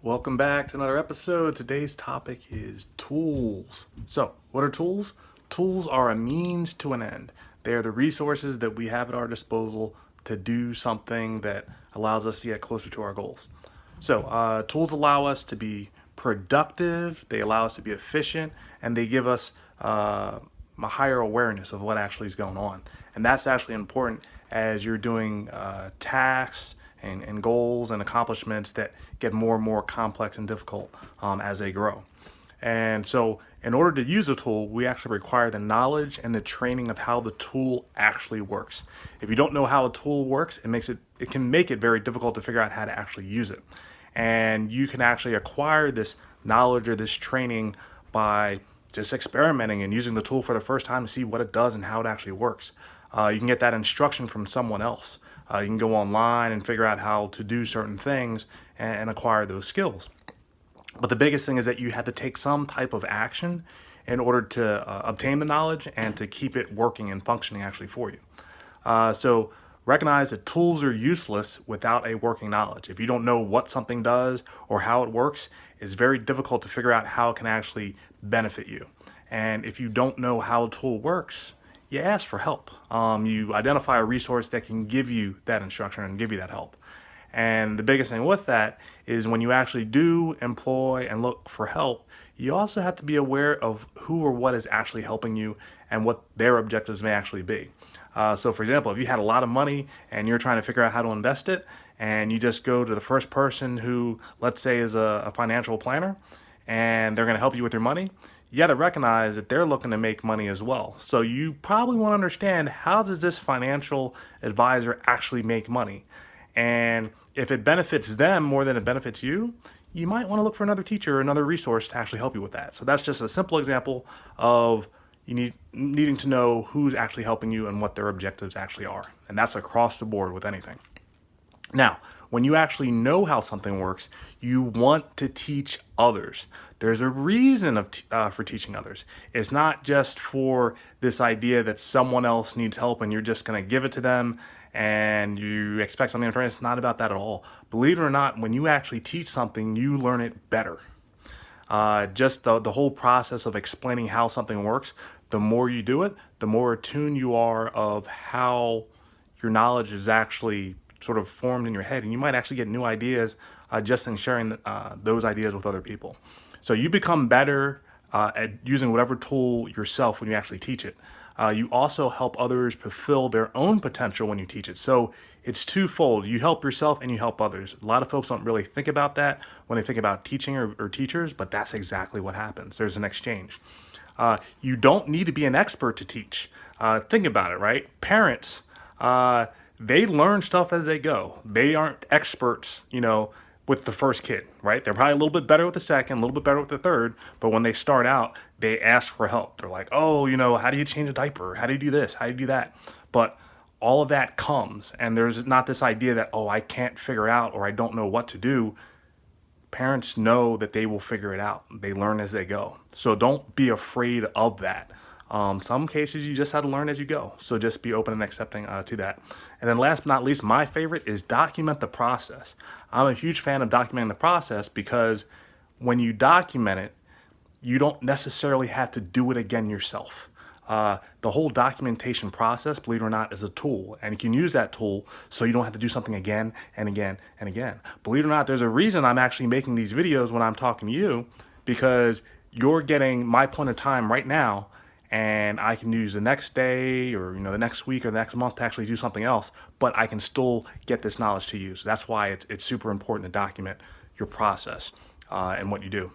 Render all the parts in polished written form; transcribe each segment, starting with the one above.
Welcome back to another episode. Today's topic is tools. So, what are tools? Tools are a means to an end. They are the resources that we have at our disposal to do something that allows us to get closer to our goals. So, tools allow us to be productive, they allow us to be efficient, and they give us a higher awareness of what actually is going on. And that's actually important as you're doing tasks and goals and accomplishments that get more and more complex and difficult as they grow. And so, in order to use a tool, we actually require the knowledge and the training of how the tool actually works. If you don't know how a tool works, it can make it very difficult to figure out how to actually use it. And you can actually acquire this knowledge or this training by just experimenting and using the tool for the first time to see what it does and how it actually works. You can get that instruction from someone else. You can go online and figure out how to do certain things and acquire those skills. But the biggest thing is that you have to take some type of action in order to obtain the knowledge and to keep it working and functioning actually for you. So recognize that tools are useless without a working knowledge. If you don't know what something does or how it works, it's very difficult to figure out how it can actually benefit you. And if you don't know how a tool works, you ask for help. You identify a resource that can give you that instruction and give you that help. And the biggest thing with that is when you actually do employ and look for help, you also have to be aware of who or what is actually helping you and what their objectives may actually be. So, for example, if you had a lot of money and you're trying to figure out how to invest it, and you just go to the first person who, let's say, is a financial planner, and they're going to help you with your money, you got to recognize that they're looking to make money as well. So you probably want to understand, how does this financial advisor actually make money? And if it benefits them more than it benefits you, you might want to look for another teacher or another resource to actually help you with that. So that's just a simple example of needing to know who's actually helping you and what their objectives actually are. And that's across the board with anything. Now, when you actually know how something works, you want to teach others. There's a reason for teaching others. It's not just for this idea that someone else needs help and you're just going to give it to them and you expect something in return. It's not about that at all. Believe it or not, when you actually teach something, you learn it better. Just the whole process of explaining how something works, the more you do it, the more attuned you are of how your knowledge is actually sort of formed in your head. And you might actually get new ideas just in sharing those ideas with other people. So you become better at using whatever tool yourself when you actually teach it. You also help others fulfill their own potential when you teach it. So it's twofold. You help yourself and you help others. A lot of folks don't really think about that when they think about teaching or teachers, but that's exactly what happens. There's an exchange. You don't need to be an expert to teach. Think about it, right? Parents, they learn stuff as they go. They aren't experts, with the first kid, right? They're probably a little bit better with the second, a little bit better with the third, but when they start out, they ask for help. They're like, oh, how do you change a diaper? How do you do this? How do you do that? But all of that comes, and there's not this idea that, oh, I can't figure out or I don't know what to do. Parents know that they will figure it out. They learn as they go. So don't be afraid of that. Some cases you just have to learn as you go. So just be open and accepting to that. And then last but not least, my favorite is document the process. I'm a huge fan of documenting the process because when you document it, you don't necessarily have to do it again yourself. The whole documentation process, believe it or not, is a tool, and you can use that tool so you don't have to do something again and again and again. Believe it or not, there's a reason I'm actually making these videos when I'm talking to you, because you're getting my point of time right now, and I can use the next day or the next week or the next month to actually do something else, but I can still get this knowledge to you. So that's why it's super important to document your process and what you do.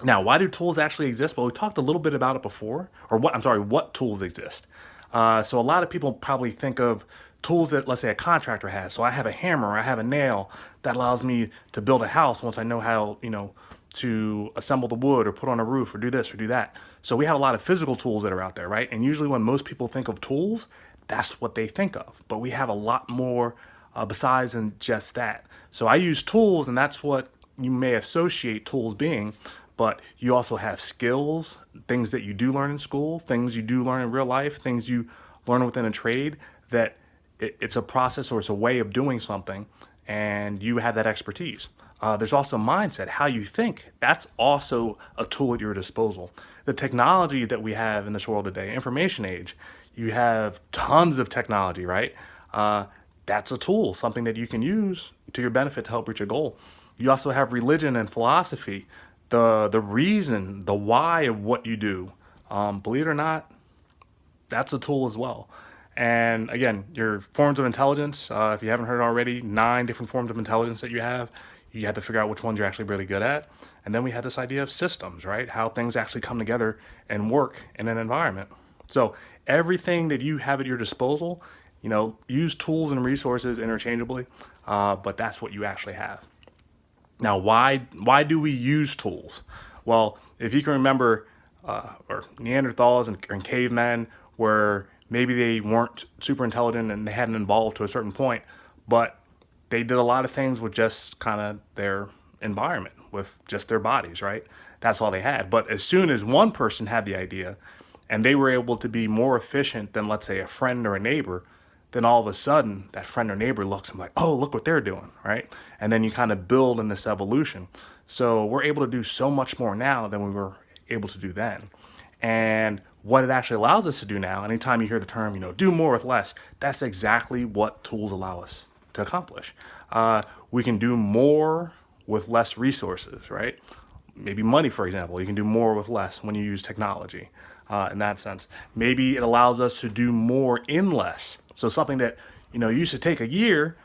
Now, why do tools actually exist? Well, we talked a little bit about it before, or what tools exist. So a lot of people probably think of tools that, let's say, a contractor has. So I have a hammer, I have a nail that allows me to build a house once I know how, to assemble the wood or put on a roof or do this or do that. So we have a lot of physical tools that are out there, right? And usually when most people think of tools, that's what they think of. But we have a lot more besides than just that. So I use tools, and that's what you may associate tools being. But you also have skills, things that you do learn in school, things you do learn in real life, things you learn within a trade, that it's a process or it's a way of doing something, and you have that expertise. There's also mindset, how you think. That's also a tool at your disposal. The technology that we have in this world today, information age, you have tons of technology, right? That's a tool, something that you can use to your benefit to help reach a goal. You also have religion and philosophy, the reason, the why of what you do. Believe it or not, that's a tool as well. And again, your forms of intelligence, if you haven't heard already, 9 different forms of intelligence that you have. You have to figure out which ones you're actually really good at. And then we have this idea of systems, right? How things actually come together and work in an environment. So everything that you have at your disposal, use tools and resources interchangeably, but that's what you actually have. Now, why do we use tools? Well, if you can remember, or Neanderthals and cavemen, where maybe they weren't super intelligent and they hadn't evolved to a certain point, but they did a lot of things with just kind of their environment, with just their bodies, right? That's all they had. But as soon as one person had the idea and they were able to be more efficient than, let's say, a friend or a neighbor, then all of a sudden that friend or neighbor looks and like, oh, look what they're doing, right? And then you kind of build in this evolution. So we're able to do so much more now than we were able to do then. And what it actually allows us to do now, anytime you hear the term, do more with less, that's exactly what tools allow us to accomplish. We can do more with less resources, right? Maybe money, for example. You can do more with less when you use technology in that sense. Maybe it allows us to do more in less. So something that, used to take a year,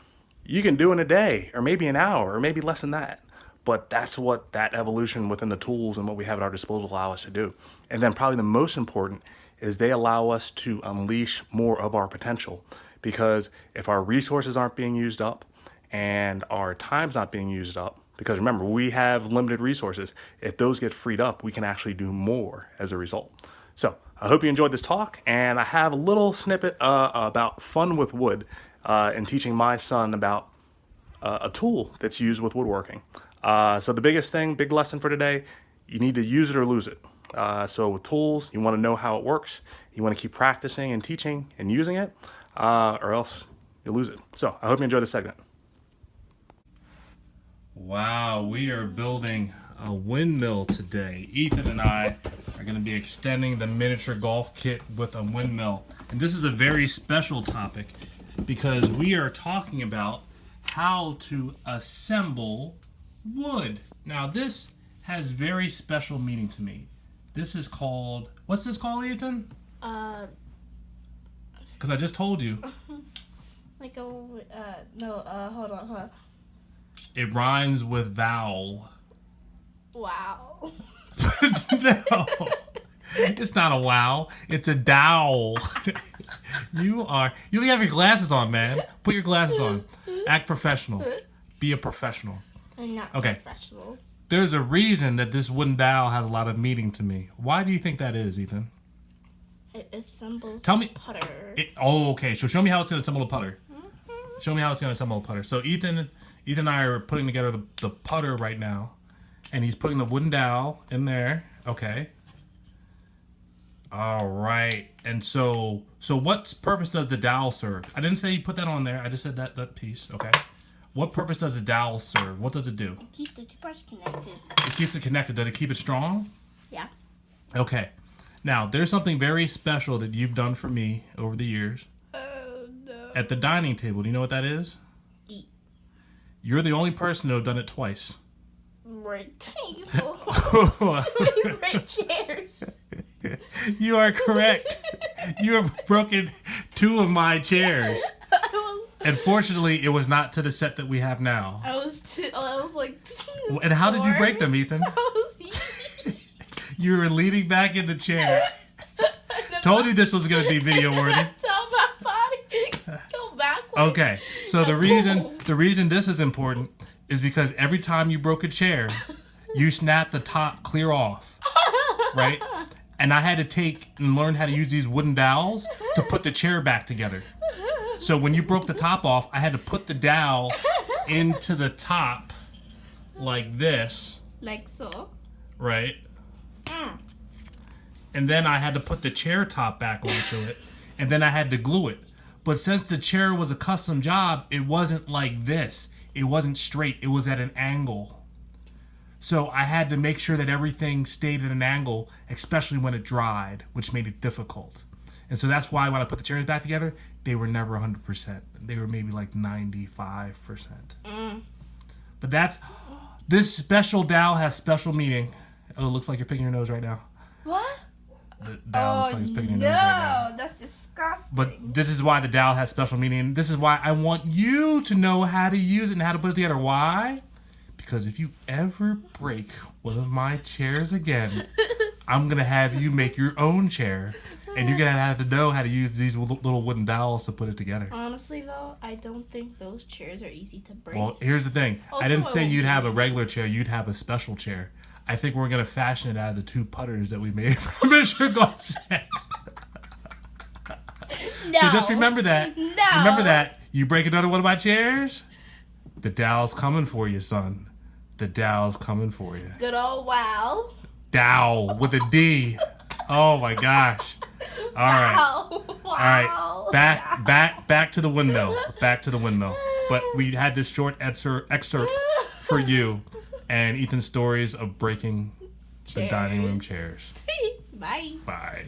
you can do in a day or maybe an hour or maybe less than that. But that's what that evolution within the tools and what we have at our disposal allow us to do. And then probably the most important is they allow us to unleash more of our potential. Because if our resources aren't being used up and our time's not being used up, because remember, we have limited resources. If those get freed up, we can actually do more as a result. So I hope you enjoyed this talk, and I have a little snippet about fun with wood and teaching my son about a tool that's used with woodworking. So the big lesson for today, you need to use it or lose it. So with tools, you want to know how it works. You want to keep practicing and teaching and using it, or else you'll lose it. So I hope you enjoy this segment. Wow, we are building a windmill today. Ethan and I are going to be extending the miniature golf kit with a windmill. And this is a very special topic because we are talking about how to assemble wood. Now this has very special meaning to me. This is called, what's this called, Ethan? Because I just told you. Hold on. It rhymes with vowel. Wow. No, it's not a wow. It's a dowel. You don't have your glasses on, man. Put your glasses on. Act professional. Be a professional. I'm not Okay. professional. There's a reason that this wooden dowel has a lot of meaning to me. Why do you think that is, Ethan? It assembles Tell me. putter. Okay. So show me how it's going to assemble a putter. Show me how it's going to assemble a putter. So Ethan and I are putting together the putter right now. And he's putting the wooden dowel in there. Okay. All right. And so what purpose does the dowel serve? I didn't say you put that on there. I just said that piece. Okay. What purpose does the dowel serve? What does it do? Keep the two parts connected. It keeps it connected. Does it keep it strong? Yeah. Okay. Now, there's something very special that you've done for me over the years. Oh, no. At the dining table. Do you know what that is? Eat. You're the only person to have done it twice. Right table. So many red chairs. You are correct. You have broken 2 of my chairs. Unfortunately, it was not to the set that we have now. I was like. And how did you break them, Ethan? You were leaning back in the chair. Told you this was going to be video worthy. Tell my body go backwards. Okay, so the reason this is important is because every time you broke a chair, you snapped the top clear off, right? And I had to take and learn how to use these wooden dowels to put the chair back together. So when you broke the top off, I had to put the dowel into the top like this. Like so. Right? And then I had to put the chair top back onto it. And then I had to glue it. But since the chair was a custom job, it wasn't like this. it wasn't straight. It was at an angle. So I had to make sure that everything stayed at an angle, especially when it dried, which made it difficult. And so that's why when I put the chairs back together, they were never 100%. They were maybe like 95%. But this special dowel has special meaning. Oh, it looks like you're picking your nose right now. What? The dowel looks like it's picking your No, nose right now. that's disgusting. But this is why the dowel has special meaning. This is why I want you to know how to use it and how to put it together. Why? Because if you ever break one of my chairs again, I'm going to have you make your own chair. And you're going to have to know how to use these little wooden dowels to put it together. Honestly, though, I don't think those chairs are easy to break. Well, here's the thing. Also, I didn't I say won't you'd be have a able- regular chair. You'd have a special chair. I think we're going to fashion it out of the 2 putters that we made from Mr. Gosset. No. So just remember that. No. Remember that. You break another one of my chairs, the dowel's coming for you, son. The dowel's coming for you. Good old wow. Dowel with a D. Oh my gosh. All right. Wow. All right. Back to the windmill. Back to the windmill. But we had this short excerpt for you and Ethan's stories of breaking the dining room chairs. Bye. Bye.